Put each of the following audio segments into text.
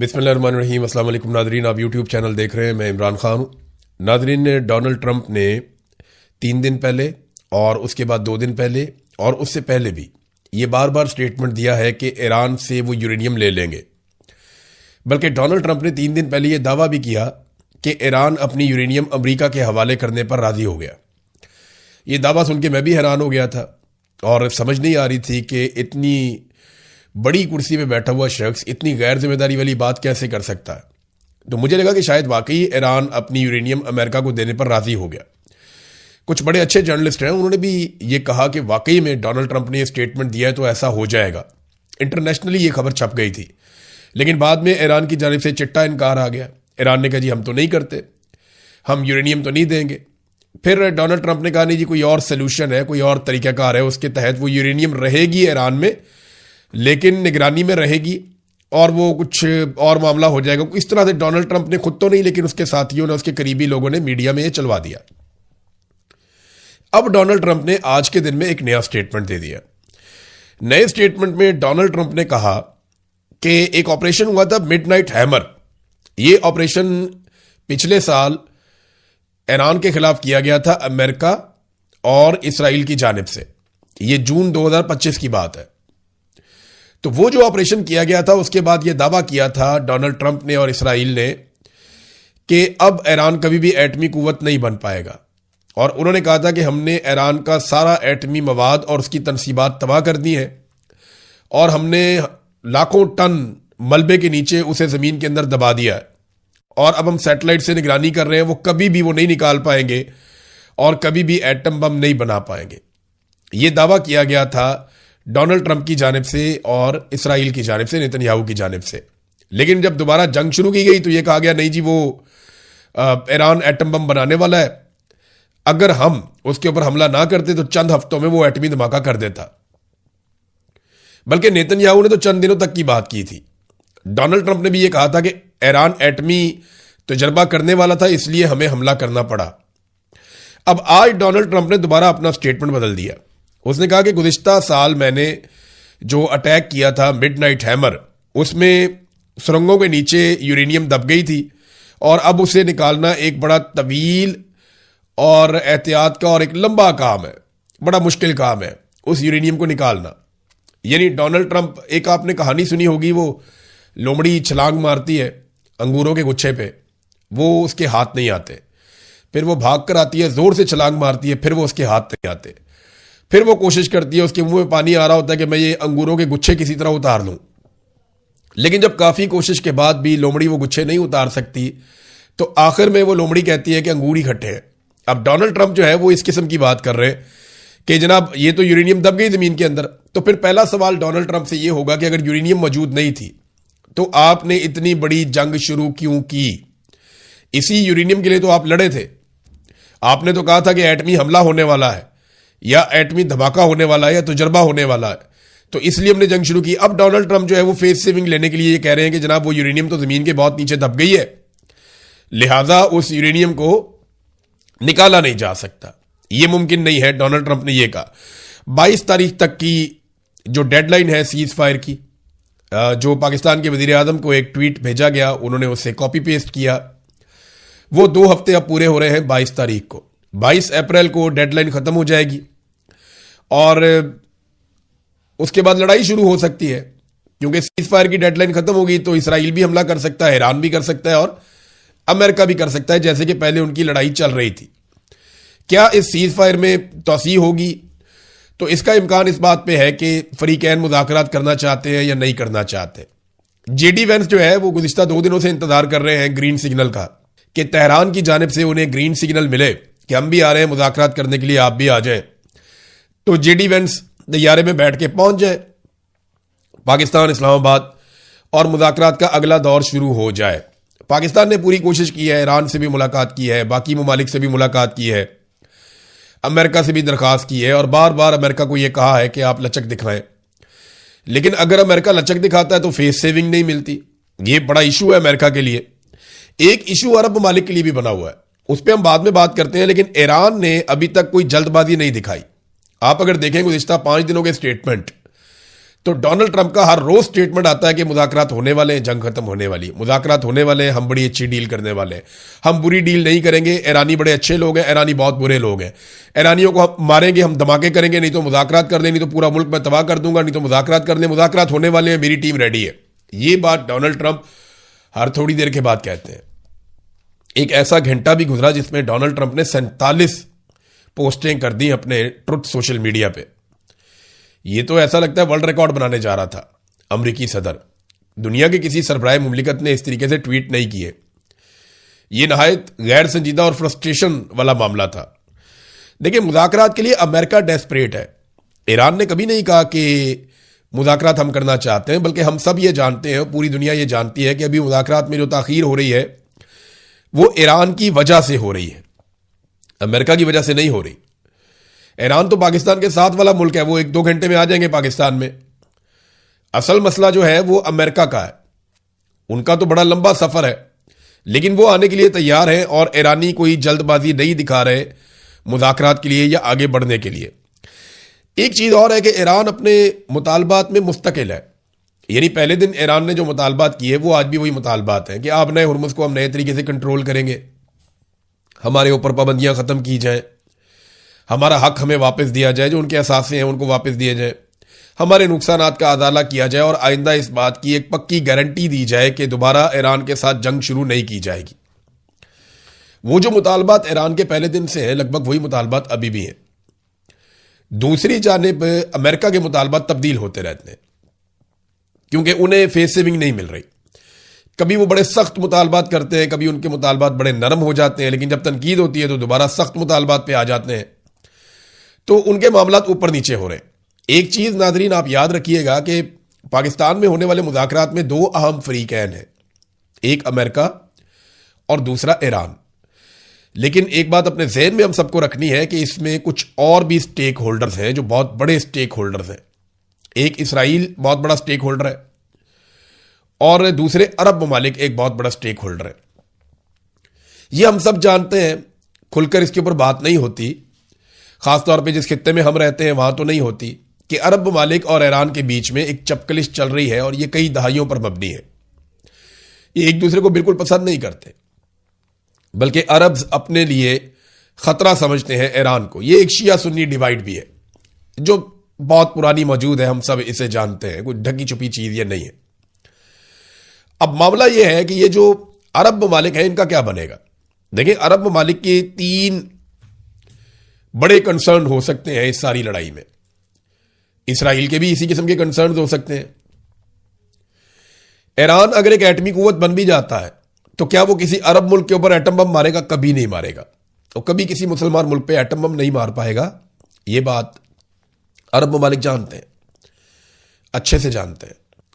बिस्मिल्लाहिर्रहमानिर्रहीम। अस्सलाम वालेकुम नादरीन, आप यूट्यूब चैनल देख रहे हैं। मैं इमरान खान हूँ। नादरीन, डोनाल्ड ट्रंप ने 3 दिन पहले और उसके बाद 2 दिन पहले और उससे पहले भी ये बार बार स्टेटमेंट दिया है कि ईरान से वो यूरेनियम ले लेंगे। बल्कि डोनाल्ड ट्रंप ने 3 दिन पहले ये दावा भी किया कि ईरान अपनी यूरेनियम अमेरिका के हवाले करने पर राजी हो गया। ये दावा सुन के मैं भी हैरान हो गया था और समझ नहीं आ रही थी कि इतनी बड़ी कुर्सी पे बैठा हुआ शख्स इतनी गैर जिम्मेदारी वाली बात कैसे कर सकता है। तो मुझे लगा कि शायद वाकई ईरान अपनी यूरेनियम अमेरिका को देने पर राजी हो गया। कुछ बड़े अच्छे जर्नलिस्ट हैं, उन्होंने भी ये कहा कि वाकई में डोनाल्ड ट्रंप ने ये स्टेटमेंट दिया है तो ऐसा हो जाएगा। इंटरनेशनली ये खबर छप गई थी, लेकिन बाद में ईरान की जानिब से चिट्टा इनकार आ गया। ईरान ने कहा जी हम तो नहीं करते, हम यूरेनियम तो नहीं देंगे। फिर डोनाल्ड ट्रंप ने कहा नहीं जी कोई और सोल्यूशन है, कोई और तरीकाकार है, उसके तहत वो यूरेनियम रहेगी ईरान में, लेकिन निगरानी में रहेगी और वो कुछ और मामला हो जाएगा। इस तरह से डोनाल्ड ट्रंप ने खुद तो नहीं, लेकिन उसके साथियों ने, उसके करीबी लोगों ने मीडिया में ये चलवा दिया। अब डोनाल्ड ट्रंप ने आज के दिन में एक नया स्टेटमेंट दे दिया। नए स्टेटमेंट में डोनाल्ड ट्रंप ने कहा कि एक ऑपरेशन हुआ था मिडनाइट हैमर। ये ऑपरेशन पिछले साल ईरान के खिलाफ किया गया था अमेरिका और इसराइल की जानिब से। ये जून 2025 की बात है। तो वो जो ऑपरेशन किया गया था उसके बाद ये दावा किया था डोनाल्ड ट्रंप ने और इसराइल ने कि अब ईरान कभी भी एटमी कुव्वत नहीं बन पाएगा। और उन्होंने कहा था कि हमने ईरान का सारा एटमी मवाद और उसकी तनसीबात तबाह कर दी है और हमने लाखों टन मलबे के नीचे उसे जमीन के अंदर दबा दिया है और अब हम सैटेलाइट से निगरानी कर रहे हैं, वो कभी भी वो नहीं निकाल पाएंगे और कभी भी एटम बम नहीं बना पाएंगे। ये दावा किया गया था डोनाल्ड ट्रंप की जानिब से और इसराइल की जानिब से, नेतन्याहू की जानिब से। लेकिन जब दोबारा जंग शुरू की गई तो यह कहा गया नहीं जी वो ईरान एटम बम बनाने वाला है, अगर हम उसके ऊपर हमला ना करते तो चंद हफ्तों में वो एटमी धमाका कर देता। बल्कि नेतन्याहू ने तो चंद दिनों तक की बात की थी। डोनाल्ड ट्रंप ने भी यह कहा था कि ईरान एटमी तजर्बा करने वाला था, इसलिए हमें हमला करना पड़ा। अब आज डोनाल्ड ट्रंप ने दोबारा अपना स्टेटमेंट बदल दिया। उसने कहा कि गुज़िश्ता साल मैंने जो अटैक किया था मिडनाइट हैमर, उसमें सुरंगों के नीचे यूरेनियम दब गई थी और अब उसे निकालना एक बड़ा तवील और एहतियात का और एक लंबा काम है, बड़ा मुश्किल काम है उस यूरेनियम को निकालना। यानी डोनाल्ड ट्रंप, एक आपने कहानी सुनी होगी, वो लोमड़ी छलांग मारती है अंगूरों के गुच्छे पे, वो उसके हाथ नहीं आते, फिर वो भाग कर आती है, जोर से छलांग मारती है, फिर वो उसके हाथ नहीं आते, फिर वो कोशिश करती है, उसके मुंह में पानी आ रहा होता है कि मैं ये अंगूरों के गुच्छे किसी तरह उतार लूं। लेकिन जब काफी कोशिश के बाद भी लोमड़ी वो गुच्छे नहीं उतार सकती तो आखिर में वो लोमड़ी कहती है कि अंगूर ही खट्टे हैं। अब डोनाल्ड ट्रंप जो है वो इस किस्म की बात कर रहे हैं कि जनाब ये तो यूरेनियम दब गई जमीन के अंदर। तो फिर पहला सवाल डोनाल्ड ट्रंप से ये होगा कि अगर यूरेनियम मौजूद नहीं थी तो आपने इतनी बड़ी जंग शुरू क्यों की? इसी यूरेनियम के लिए तो आप लड़े थे। आपने तो कहा था कि एटमी हमला होने वाला है या एटमी धमाका होने वाला है या तजर्बा होने वाला है, तो इसलिए हमने जंग शुरू की। अब डोनाल्ड ट्रंप जो है वो फेस सेविंग लेने के लिए ये कह रहे हैं कि जनाब वो यूरेनियम तो जमीन के बहुत नीचे दब गई है, लिहाजा उस यूरेनियम को निकाला नहीं जा सकता, ये मुमकिन नहीं है। डोनाल्ड ट्रंप ने यह कहा। 22 तारीख तक की जो डेडलाइन है सीज फायर की, जो पाकिस्तान के वजीर आजम को एक ट्वीट भेजा गया, उन्होंने उसे कॉपी पेस्ट किया। वो 2 हफ्ते अब पूरे हो रहे हैं। 22 तारीख को, 22 अप्रैल को डेडलाइन खत्म हो जाएगी और उसके बाद लड़ाई शुरू हो सकती है, क्योंकि सीज फायर की डेडलाइन खत्म होगी तो इसराइल भी हमला कर सकता है, ईरान भी कर सकता है और अमेरिका भी कर सकता है, जैसे कि पहले उनकी लड़ाई चल रही थी। क्या इस सीज फायर में तोसी होगी? तो इसका इम्कान इस बात पे है कि फरीकैन मुज़ाकरात करना चाहते हैं या नहीं करना चाहते। जेडी वेंस जो है वो गुज़िश्ता 2 दिनों से इंतजार कर रहे हैं ग्रीन सिग्नल का, कि तेहरान की जानिब से उन्हें ग्रीन सिग्नल मिले कि हम भी आ रहे हैं मुज़ाकरात करने के लिए, आप भी आ जाएं। तो जेडी वेंस तैयारे में बैठ के पहुंच जाए पाकिस्तान, इस्लामाबाद, और मुज़ाकरात का अगला दौर शुरू हो जाए। पाकिस्तान ने पूरी कोशिश की है, ईरान से भी मुलाकात की है, बाकी ममालिक से भी मुलाकात की है, अमेरिका से भी दरख्वास्त की है और बार बार अमेरिका को यह कहा है कि आप लचक दिखाएं। लेकिन अगर अमेरिका लचक दिखाता है तो फेस सेविंग नहीं मिलती। यह बड़ा इशू है अमेरिका के लिए। एक इशू अरब ममालिक के लिए भी बना हुआ है, उस पर हम बाद में बात करते हैं। लेकिन ईरान ने अभी तक कोई जल्दबाजी नहीं दिखाई। आप अगर देखें गुज़िश्ता 5 दिनों के स्टेटमेंट, तो डोनाल्ड ट्रंप का हर रोज स्टेटमेंट आता है कि मुज़ाकरात होने वाले हैं, जंग खत्म होने वाली, मुज़ाकरात होने वाले हैं, हम बड़ी अच्छी डील करने वाले हैं, हम बुरी डील नहीं करेंगे, ईरानी बड़े अच्छे लोग हैं, ईरानी बहुत बुरे लोग हैं, ईरानियों को हम मारेंगे, हम धमाके करेंगे, नहीं तो मुज़ाकरात कर दें, नहीं तो पूरा मुल्क मैं तबाह कर दूंगा, नहीं तो मुज़ाकरात कर दें, मुज़ाकरात होने वाले हैं, मेरी टीम रेडी है। ये बात डोनाल्ड ट्रंप हर थोड़ी देर के बाद कहते हैं। एक ऐसा घंटा भी गुजरा जिसमें डोनाल्ड ट्रंप ने 47 पोस्टें कर दी अपने ट्रुथ सोशल मीडिया पे। ये तो ऐसा लगता है वर्ल्ड रिकॉर्ड बनाने जा रहा था अमरीकी सदर। दुनिया के किसी सरबराह मुमलिकत ने इस तरीके से ट्वीट नहीं किए। ये नहायत गैर संजीदा और फ्रस्ट्रेशन वाला मामला था। देखिए, मुज़ाकरात के लिए अमेरिका डेस्परेट है। ईरान ने कभी नहीं कहा कि मुज़ाकरात हम करना चाहते हैं, बल्कि हम सब ये जानते हैं, पूरी दुनिया ये जानती है कि अभी मुज़ाकरात में जो ताख़ीर हो रही है वो ईरान की वजह से हो रही है, अमेरिका की वजह से नहीं हो रही। ईरान तो पाकिस्तान के साथ वाला मुल्क है, वो 1-2 घंटे में आ जाएंगे पाकिस्तान में। असल मसला जो है वो अमेरिका का है। उनका तो बड़ा लंबा सफर है, लेकिन वो आने के लिए तैयार है और ईरानी कोई जल्दबाजी नहीं दिखा रहे मुज़ाकरात के लिए या आगे बढ़ने के लिए। एक चीज और है कि ईरान अपने मुतालबात में मुस्तकिल है। यानी पहले दिन ईरान ने जो मुतालबात किए वो आज भी वही मुतालबात हैं कि आप नए हुर्मुज़ को हम नए तरीके से कंट्रोल करेंगे, हमारे ऊपर पाबंदियां खत्म की जाएं, हमारा हक हमें वापस दिया जाए, जो उनके असासे हैं उनको वापस दिए जाए, हमारे नुकसानात का अदाला किया जाए और आइंदा इस बात की एक पक्की गारंटी दी जाए कि दोबारा ईरान के साथ जंग शुरू नहीं की जाएगी। वो जो मुतालबात ईरान के पहले दिन से हैं लगभग वही मुतालबात अभी भी हैं। दूसरी जानिब अमेरिका के मुतालबात तब्दील होते रहते हैं क्योंकि उन्हें फेस सेविंग नहीं मिल रही। कभी वो बड़े सख्त मुतालबात करते हैं, कभी उनके मुतालबात बड़े नरम हो जाते हैं, लेकिन जब तनकीद होती है तो दोबारा सख्त मुतालबात पे आ जाते हैं। तो उनके मामलात ऊपर नीचे हो रहे हैं। एक चीज नादरीन आप याद रखिएगा कि पाकिस्तान में होने वाले मुज़ाकरात में 2 अहम फरीकैन हैं, एक अमेरिका और दूसरा ईरान। लेकिन एक बात अपने ज़हन में हम सबको रखनी है कि इसमें कुछ और भी स्टेक होल्डर्स हैं जो बहुत बड़े स्टेक होल्डर्स हैं। एक इसराइल बहुत बड़ा स्टेक होल्डर है और दूसरे अरब ममालिक एक बहुत बड़ा स्टेक होल्डर है। ये हम सब जानते हैं, खुलकर इसके ऊपर बात नहीं होती, खासतौर पे जिस खित्ते में हम रहते हैं वहां तो नहीं होती, कि अरब ममालिक और ईरान के बीच में एक चपकलिश चल रही है और ये कई दहाइयों पर मबनी है। ये एक दूसरे को बिल्कुल पसंद नहीं करते, बल्कि अरब अपने लिए खतरा समझते हैं ईरान को। ये एक शिया सुन्नी डिवाइड भी है जो बहुत पुरानी मौजूद है, हम सब इसे जानते हैं, कोई ढकी छुपी चीज ये नहीं है। अब मामला यह है कि ये जो अरब ममालिक हैं इनका क्या बनेगा। देखिए, अरब ममालिक के 3 बड़े कंसर्न हो सकते हैं इस सारी लड़ाई में। इसराइल के भी इसी किस्म के कंसर्न हो सकते हैं। ईरान अगर एक एटमी कुव्वत बन भी जाता है तो क्या वो किसी अरब मुल्क के ऊपर एटम बम मारेगा? कभी नहीं मारेगा। और कभी किसी मुसलमान मुल्क पे एटम बम नहीं मार पाएगा। ये बात अरब ममालिक जानते हैं, अच्छे से जानते हैं।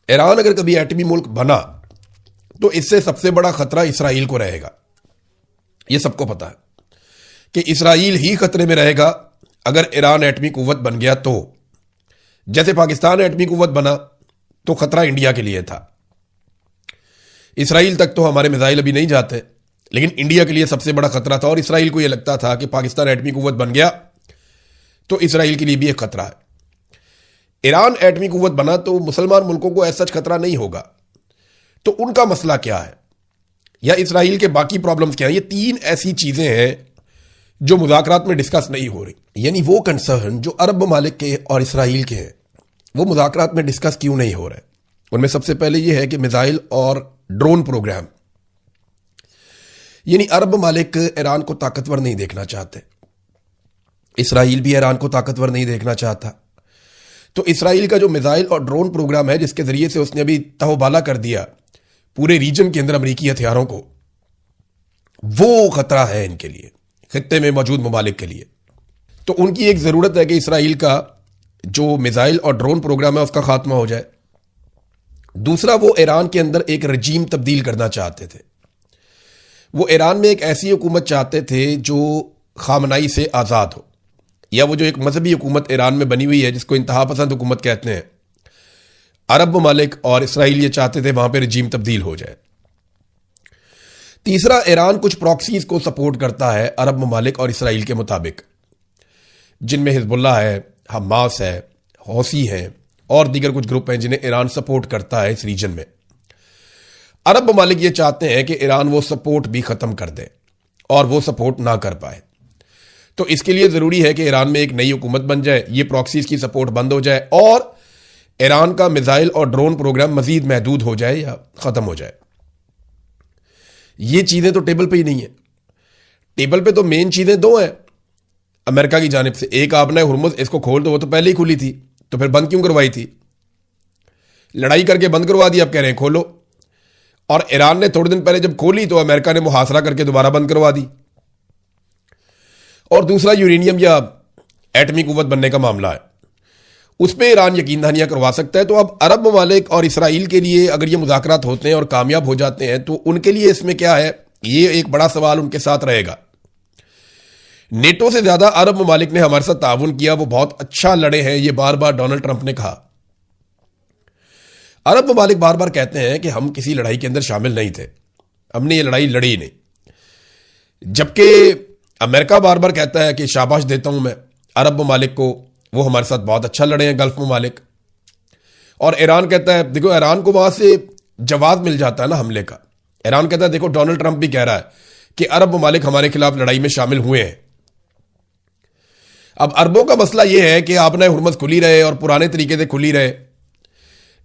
ईरान अगर कभी एटमी मुल्क बना तो इससे सबसे बड़ा खतरा इसराइल को रहेगा। यह सबको पता है कि इसराइल ही खतरे में रहेगा अगर ईरान एटमी कुव्वत बन गया तो। जैसे पाकिस्तान एटमी कुव्वत बना तो खतरा इंडिया के लिए था। इसराइल तक तो हमारे मिसाइल अभी नहीं जाते, लेकिन इंडिया के लिए सबसे बड़ा खतरा था और इसराइल को यह लगता था कि पाकिस्तान एटमी कुव्वत बन गया तो इसराइल के लिए भी एक खतरा है। ईरान एटमी कुव्वत बना तो मुसलमान मुल्कों को ऐसा खतरा नहीं होगा। तो उनका मसला क्या है या इसराइल के बाकी प्रॉब्लम्स क्या है? ये 3 ऐसी चीजें हैं जो मुज़ाकरात में डिस्कस नहीं हो रही। यानी वो कंसर्न जो अरब ममालिक के और इसराइल के हैं वो मुज़ाकरात में डिस्कस क्यों नहीं हो रहे? उनमें सबसे पहले ये है कि मिसाइल और ड्रोन प्रोग्राम। यानी अरब ममालिक ईरान को ताकतवर नहीं देखना चाहते, इसराइल भी ईरान को ताकतवर नहीं देखना चाहता। तो इसराइल का जो मिसाइल और ड्रोन प्रोग्राम है जिसके जरिए से उसने अभी तहोबाला कर दिया पूरे रीजन के अंदर अमेरिकी हथियारों को, वो खतरा है इनके लिए, खित्ते में मौजूद ममालिक के लिए। तो उनकी एक जरूरत है कि इसराइल का जो मिसाइल और ड्रोन प्रोग्राम है उसका खात्मा हो जाए। दूसरा, वो ईरान के अंदर एक रजीम तब्दील करना चाहते थे। वो ईरान में एक ऐसी हुकूमत चाहते थे जो खामनाई से आज़ाद हो, या वो जो एक मजहबी हुकूमत ईरान में बनी हुई है जिसको इंतहा पसंद हुकूमत कहते हैं, अरब ममालिक और इसराइल ये चाहते थे वहां पर रजीम तब्दील हो जाए। तीसरा, ईरान कुछ प्रॉक्सीज को सपोर्ट करता है अरब ममालिक और इसराइल के मुताबिक, जिनमें हिजबुल्लाह है, हमास है, हौसी है, और दीगर कुछ ग्रुप हैं जिन्हें ईरान सपोर्ट करता है इस रीजन में। अरब ममालिक ये चाहते हैं कि ईरान वो सपोर्ट भी खत्म कर दे और वो सपोर्ट ना कर पाए। तो इसके लिए जरूरी है कि ईरान में एक नई हुकूमत बन जाए, ये प्रॉक्सीज की सपोर्ट बंद हो जाए और ईरान का मिसाइल और ड्रोन प्रोग्राम मजीद महदूद हो जाए या खत्म हो जाए। ये चीजें तो टेबल पे ही नहीं है। टेबल पे तो मेन चीजें दो हैं अमेरिका की जानिब से। एक आपने हुर्मुज, इसको खोल दो, वो तो पहले ही खुली थी, तो फिर बंद क्यों करवाई थी? लड़ाई करके बंद करवा दी, अब कह रहे हैं खोलो। और ईरान ने थोड़े दिन पहले जब खोली तो अमेरिका ने मुहासरा करके दोबारा बंद करवा दी। और दूसरा यूरेनियम या एटमी कुव्वत बनने का मामला है, उस पर ईरान यकीन दहानियां करवा सकता है। तो अब अरब ममालिक और इसराइल के लिए अगर ये मुज़ाकरात होते हैं और कामयाब हो जाते हैं तो उनके लिए इसमें क्या है, ये एक बड़ा सवाल उनके साथ रहेगा। नेटो से ज्यादा अरब ममालिक ने हमारे साथ ताउन किया, वो बहुत अच्छा लड़े हैं, ये बार बार डोनाल्ड ट्रंप ने कहा। अरब ममालिक बार बार कहते हैं कि हम किसी लड़ाई के अंदर शामिल नहीं थे, हमने ये लड़ाई लड़ी ही नहीं, जबकि अमेरिका बार बार कहता है कि शाबाश देता हूं मैं अरब ममालिक को, वो हमारे साथ बहुत अच्छा लड़े हैं गल्फ ममालिक। और ईरान कहता है, देखो ईरान को वहां से जवाब मिल जाता है ना हमले का। ईरान कहता है देखो डोनाल्ड ट्रंप भी कह रहा है कि अरब ममालिक हमारे खिलाफ लड़ाई में शामिल हुए हैं। अब अरबों का मसला यह है कि आपने हुर्मुज खुली रहे और पुराने तरीके से खुली रहे।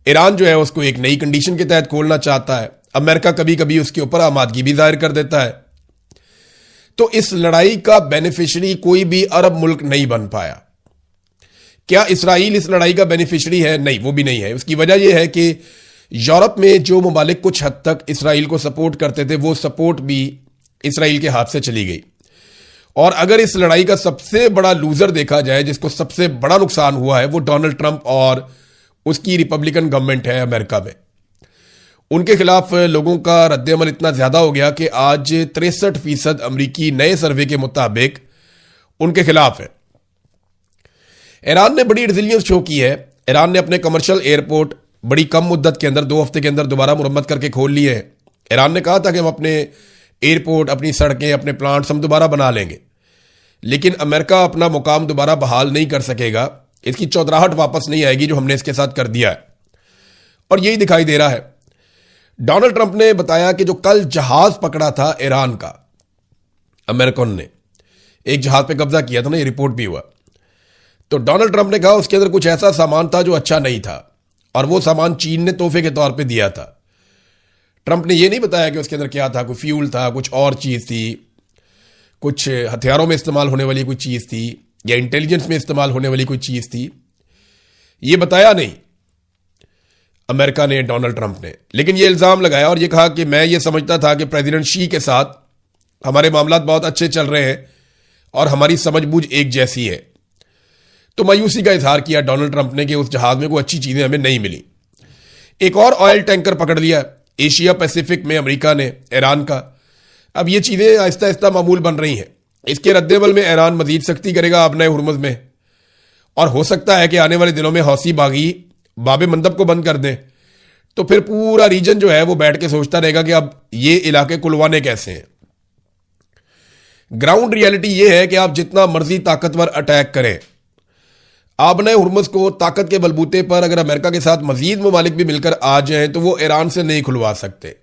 ईरान जो है उसको एक नई कंडीशन के तहत खोलना चाहता है। अमेरिका कभी कभी उसके ऊपर आमादगी भी जाहिर कर देता है। तो इस लड़ाई का बेनिफिशियरी कोई भी अरब मुल्क नहीं बन पाया। क्या इसराइल इस लड़ाई का बेनिफिशियरी है? नहीं, वो भी नहीं है। उसकी वजह यह है कि यूरोप में जो ममालिक कुछ हद तक इसराइल को सपोर्ट करते थे, वो सपोर्ट भी इसराइल के हाथ से चली गई। और अगर इस लड़ाई का सबसे बड़ा लूजर देखा जाए, जिसको सबसे बड़ा नुकसान हुआ है, वो डोनाल्ड ट्रंप और उसकी रिपब्लिकन गवर्नमेंट है अमेरिका में। उनके खिलाफ लोगों का रद्देअमल इतना ज्यादा हो गया कि आज 63% अमरीकी नए सर्वे के मुताबिक उनके खिलाफ है। ईरान ने बड़ी रिजिलियंस शो की है। ईरान ने अपने कमर्शियल एयरपोर्ट बड़ी कम मुद्दत के अंदर 2 हफ्ते के अंदर दोबारा मुरम्मत करके खोल लिए हैं। ईरान ने कहा था कि हम अपने एयरपोर्ट, अपनी सड़कें, अपने प्लांट्स हम दोबारा बना लेंगे, लेकिन अमेरिका अपना मुकाम दोबारा बहाल नहीं कर सकेगा। इसकी चौधराहट वापस नहीं आएगी जो हमने इसके साथ कर दिया है, और यही दिखाई दे रहा है। डोनाल्ड ट्रंप ने बताया कि जो कल जहाज पकड़ा था ईरान का, अमेरिकन ने एक जहाज पे कब्जा किया था ना, ये रिपोर्ट भी हुआ। तो डोनाल्ड ट्रंप ने कहा उसके अंदर कुछ ऐसा सामान था जो अच्छा नहीं था, और वो सामान चीन ने तोहफे के तौर पे दिया था। ट्रंप ने यह नहीं बताया कि उसके अंदर क्या था, कोई फ्यूल था, कुछ और चीज थी, कुछ हथियारों में इस्तेमाल होने वाली कोई चीज थी, या इंटेलिजेंस में इस्तेमाल होने वाली कोई चीज थी। ये बताया नहीं अमेरिका ने, डोनाल्ड ट्रंप ने, लेकिन ये इल्जाम लगाया और ये कहा कि मैं ये समझता था कि प्रेसिडेंट शी के साथ हमारे मामला बहुत अच्छे चल रहे हैं और हमारी समझबूझ एक जैसी है। तो मायूसी का इजहार किया डोनाल्ड ट्रंप ने कि उस जहाज में कोई अच्छी चीजें हमें नहीं मिली। एक और ऑयल टैंकर पकड़ लिया एशिया पैसिफिक में अमेरिका ने, ईरान का। अब ये चीजें आहिस्ता आहिस्ता मामूल बन रही हैं। इसके रद्देअमल में ईरान मजीद सख्ती करेगा अपने हुर्मुज में, और हो सकता है कि आने वाले दिनों में हौसी बागी बाबे मंदब को बंद कर दें। तो फिर पूरा रीजन जो है वो बैठ के सोचता रहेगा कि अब ये इलाके खुलवाने कैसे हैं। ग्राउंड रियलिटी ये है कि आप जितना मर्जी ताकतवर अटैक करें, आपने हुर्मुज को ताकत के बलबूते पर अगर अमेरिका के साथ मजीद ममालिक भी मिलकर आ जाएं तो वो ईरान से नहीं खुलवा सकते।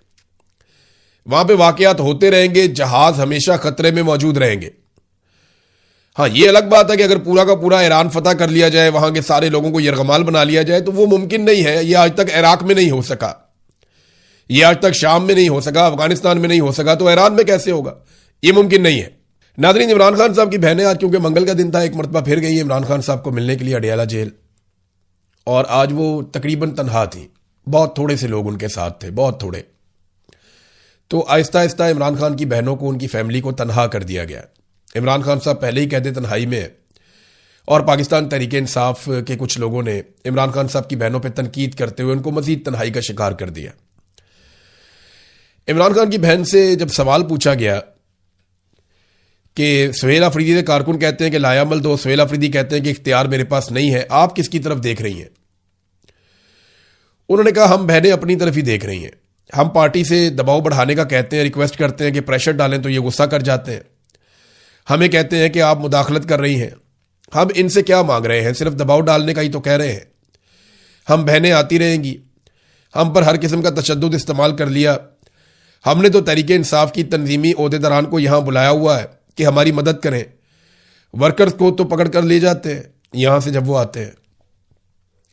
वहां पे वाकयात होते रहेंगे, जहाज हमेशा खतरे में मौजूद रहेंगे। हाँ, ये अलग बात है कि अगर पूरा का पूरा ईरान फतह कर लिया जाए, वहां के सारे लोगों को यरगमाल बना लिया जाए, तो वो मुमकिन नहीं है। ये आज तक इराक में नहीं हो सका, ये आज तक शाम में नहीं हो सका, अफगानिस्तान में नहीं हो सका, तो ईरान में कैसे होगा? ये मुमकिन नहीं है। नाज़रीन, इमरान खान साहब की बहनें आज क्योंकि मंगल का दिन था, एक मरतबा फिर गई इमरान खान साहब को मिलने के लिए अडियाला जेल, और आज वो तकरीबन तनहा थी। बहुत थोड़े से लोग उनके साथ थे, बहुत थोड़े। तो आहिस्ता आहिस्ता इमरान खान की बहनों को, उनकी फैमिली को तनहा कर दिया गया। इमरान खान साहब पहले ही कहते तन्हाई में है, और पाकिस्तान तहरीक इंसाफ के कुछ लोगों ने इमरान खान साहब की बहनों पर तनकीद करते हुए उनको मजीद तन्हाई का शिकार कर दिया। इमरान खान की बहन से जब सवाल पूछा गया कि सुहेल अफरीदी के कारकुन कहते हैं कि लायामल दो, सुहेल अफरीदी कहते हैं कि इख्तियार मेरे पास नहीं है, आप किसकी तरफ देख रही हैं? उन्होंने कहा हम बहनें अपनी तरफ ही देख रही हैं। हम पार्टी से दबाव बढ़ाने का कहते हैं, रिक्वेस्ट करते हैं कि प्रेशर डालें, तो ये गुस्सा कर जाते हैं। हमें कहते हैं कि आप मुदाखलत कर रही हैं। हम इनसे क्या मांग रहे हैं? सिर्फ दबाव डालने का ही तो कह रहे हैं। हम बहनें आती रहेंगी, हम पर हर किस्म का तशद्दुद इस्तेमाल कर लिया। हमने तो तहरीक इंसाफ की तंजीमी ओहदेदारान को यहां बुलाया हुआ है कि हमारी मदद करें। वर्कर्स को तो पकड़ कर ले जाते हैं यहां से जब वो आते हैं।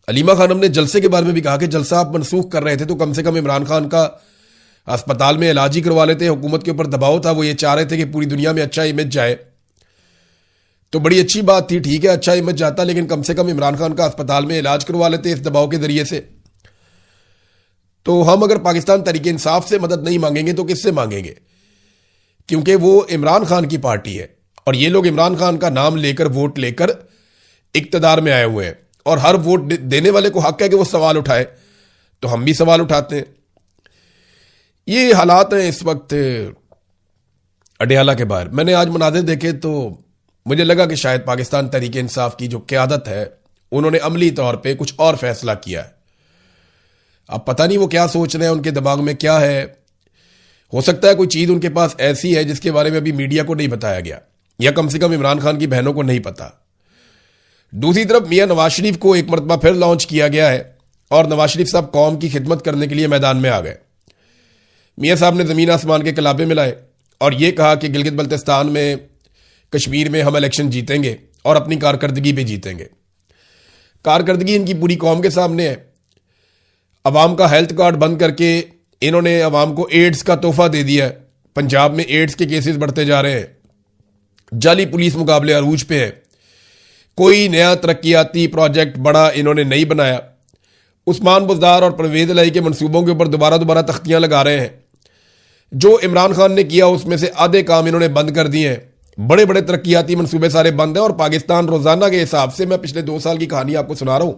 अलीमा खानम ने जलसे के बारे में भी कहा कि जलसा आप मनसूख कर रहे थे तो कम से कम इमरान खान का अस्पताल में इलाज ही करवा लेते। हुकूमत के ऊपर दबाव था, वो ये चाह रहे थे कि पूरी दुनिया में अच्छा इमेज जाए, तो बड़ी अच्छी बात थी। ठीक है, अच्छा इमेज जाता, लेकिन कम से कम इमरान खान का अस्पताल में इलाज करवा लेते इस दबाव के जरिए से। तो हम अगर पाकिस्तान तहरीक इंसाफ से मदद नहीं मांगेंगे तो किससे मांगेंगे? क्योंकि वो इमरान खान की पार्टी है और ये लोग इमरान खान का नाम लेकर, वोट लेकर इक्तदार में आए हुए हैं, और हर वोट देने वाले को हक है कि वो सवाल उठाए, तो हम भी सवाल उठाते हैं। ये हालात हैं इस वक्त अडियाला के बाहर। मैंने आज मनाज़िर देखे तो मुझे लगा कि शायद पाकिस्तान तहरीक इंसाफ की जो क़यादत है उन्होंने अमली तौर पे कुछ और फैसला किया है। अब पता नहीं वो क्या सोच रहे हैं, उनके दिमाग में क्या है। हो सकता है कोई चीज़ उनके पास ऐसी है जिसके बारे में अभी मीडिया को नहीं बताया गया, या कम से कम इमरान खान की बहनों को नहीं पता। दूसरी तरफ मियां नवाज शरीफ को एक मरतबा फिर लॉन्च किया गया है और नवाज शरीफ साहब कौम की खिदमत करने के लिए मैदान में आ गए। मियां साहब ने ज़मीन आसमान के कलाबे मिलाए और ये कहा कि गिलगित बल्तिस्तान में, कश्मीर में हम इलेक्शन जीतेंगे और अपनी कारकर्दगी पे जीतेंगे। कारकर्दगी इनकी पूरी कौम के सामने है। अवाम का हेल्थ कार्ड बंद करके इन्होंने अवाम को एड्स का तोहफा दे दिया है। पंजाब में एड्स के केसेस बढ़ते जा रहे हैं। जाली पुलिस मुकाबले अरूज पे है। कोई नया तरक्याती प्रोजेक्ट बड़ा इन्होंने नहीं बनाया। उस्मान बुज़दार और परवेज़ इलाही के मंसूबों के ऊपर दोबारा तख्तियां लगा रहे हैं। जो इमरान खान ने किया उसमें से आधे काम इन्होंने बंद कर दिए हैं। बड़े बड़े तरक्याती मंसूबे सारे बंद हैं। और पाकिस्तान रोजाना के हिसाब से, मैं पिछले 2 साल की कहानी आपको सुना रहा हूं,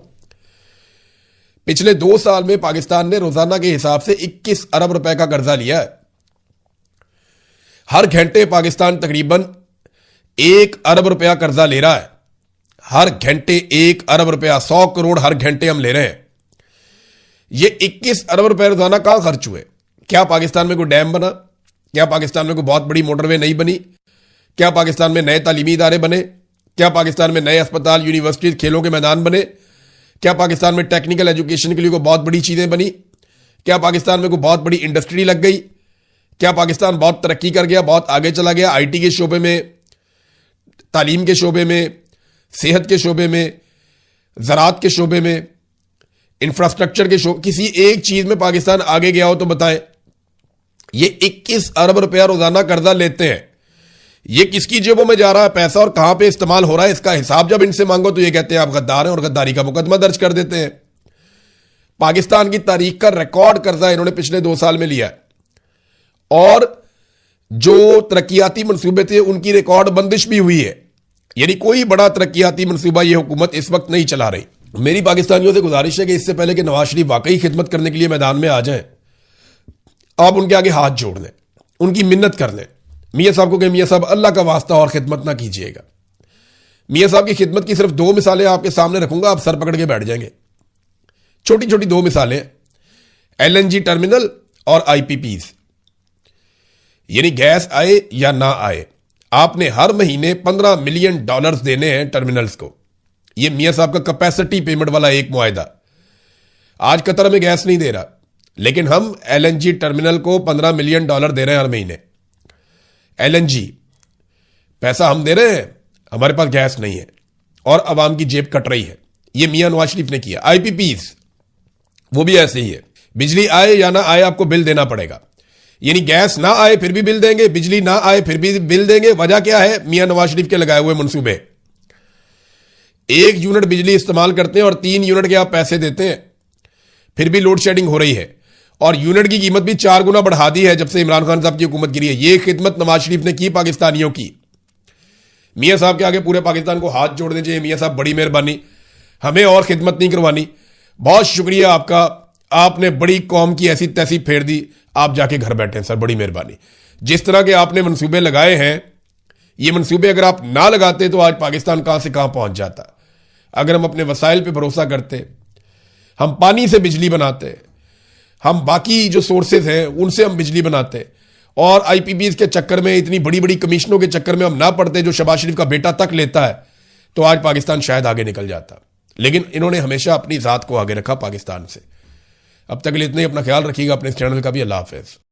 पिछले 2 साल में पाकिस्तान ने रोजाना के हिसाब से 21 अरब रुपए का कर्जा लिया है। हर घंटे पाकिस्तान तकरीबन 1 अरब रुपया कर्जा ले रहा है। हर घंटे 1 अरब रुपया, 100 करोड़ हर घंटे हम ले रहे हैं। ये 21 अरब रुपए रोजाना कहां खर्च हुए? क्या पाकिस्तान में कोई डैम बना? क्या पाकिस्तान में कोई बहुत बड़ी मोटरवे नहीं बनी? क्या पाकिस्तान में नए तालीमी इदारे बने? क्या पाकिस्तान में नए अस्पताल, यूनिवर्सिटीज, खेलों के मैदान बने? क्या पाकिस्तान में टेक्निकल एजुकेशन के लिए कोई बहुत बड़ी चीजें बनी? क्या पाकिस्तान में कोई बहुत बड़ी इंडस्ट्री लग गई? क्या पाकिस्तान बहुत तरक्की कर गया, बहुत आगे चला गया आईटी के शोबे में, तालीम के शोबे में, सेहत के शोबे में, ज़राअत के शोबे में, इंफ्रास्ट्रक्चर के शोबे, किसी एक चीज में पाकिस्तान आगे गया हो तो बताएं। ये 21 अरब रुपया रोजाना कर्जा लेते हैं। ये किसकी जेबों में जा रहा है पैसा और कहां पे इस्तेमाल हो रहा है, इसका हिसाब जब इनसे मांगो तो ये कहते हैं आप गद्दार हैं और गद्दारी का मुकदमा दर्ज कर देते हैं। पाकिस्तान की तारीख का रिकॉर्ड कर्जा इन्होंने पिछले 2 साल में लिया है और जो तरक्याती मंसूबे थे उनकी रिकॉर्ड बंदिश भी हुई है। यानी कोई बड़ा तरक्याती मंसूबा ये हुकूमत इस वक्त नहीं चला रही। मेरी पाकिस्तानियों से गुजारिश है कि इससे पहले कि नवाज शरीफ वाकई खिदमत करने के लिए मैदान में आ जाएं, आप उनके आगे हाथ जोड़ लें, उनकी मिन्नत कर लें। मियां साहब को कि मियां साहब अल्लाह का वास्ता और खिदमत ना कीजिएगा। मियां साहब की खिदमत की सिर्फ 2 मिसालें आपके सामने रखूंगा, आप सर पकड़ के बैठ जाएंगे। छोटी छोटी 2 मिसालें, LNG टर्मिनल और IPPs, यानी गैस आए या ना आए, आपने हर महीने $15 मिलियन देने हैं टर्मिनल्स को। यह मियां साहब का कैपेसिटी पेमेंट वाला एक मुआहदा। आज कतर में गैस नहीं दे रहा, लेकिन हम LNG टर्मिनल को $15 मिलियन दे रहे हैं हर महीने। LNG पैसा हम दे रहे हैं, हमारे पास गैस नहीं है और अवाम की जेब कट रही है। यह मियां नवाज शरीफ ने किया। IPPs वो भी ऐसे ही है। बिजली आए या ना आए आपको बिल देना पड़ेगा। यानी गैस ना आए फिर भी बिल देंगे, बिजली ना आए फिर भी बिल देंगे। वजह क्या है? मियां नवाज शरीफ के लगाए हुए मंसूबे। 1 यूनिट बिजली इस्तेमाल करते हैं और 3 यूनिट के आप पैसे देते हैं, फिर भी लोड शेडिंग हो रही है और यूनिट की कीमत भी 4 गुना बढ़ा दी है जब से इमरान खान साहब की हुकूमत गिरी है। यह खिदमत नवाज शरीफ ने की पाकिस्तानियों की। मियां साहब के आगे पूरे पाकिस्तान को हाथ जोड़ने चाहिए। मियां साहब बड़ी मेहरबानी, हमें और खिदमत नहीं करवानी। बहुत शुक्रिया आपका, आपने बड़ी कौम की ऐसी तैसी फेर दी, आप जाके घर बैठे हैं सर, बड़ी मेहरबानी। जिस तरह के आपने मंसूबे लगाए हैं, ये मंसूबे अगर आप ना लगाते तो आज पाकिस्तान कहां से कहां पहुंच जाता। अगर हम अपने वसाइल पे भरोसा करते, हम पानी से बिजली बनाते, हम बाकी जो सोर्सेज हैं उनसे हम बिजली बनाते और IPPs के चक्कर में, इतनी बड़ी बड़ी कमीशनों के चक्कर में हम ना पड़ते जो शहबाज शरीफ का बेटा तक लेता है, तो आज पाकिस्तान शायद आगे निकल जाता। लेकिन इन्होंने हमेशा अपनी ज़ात को आगे रखा पाकिस्तान से। अब तक के लिए इतने, अपना ख्याल रखिएगा, अपने इस चैनल का भी। अल्लाह हाफिज़।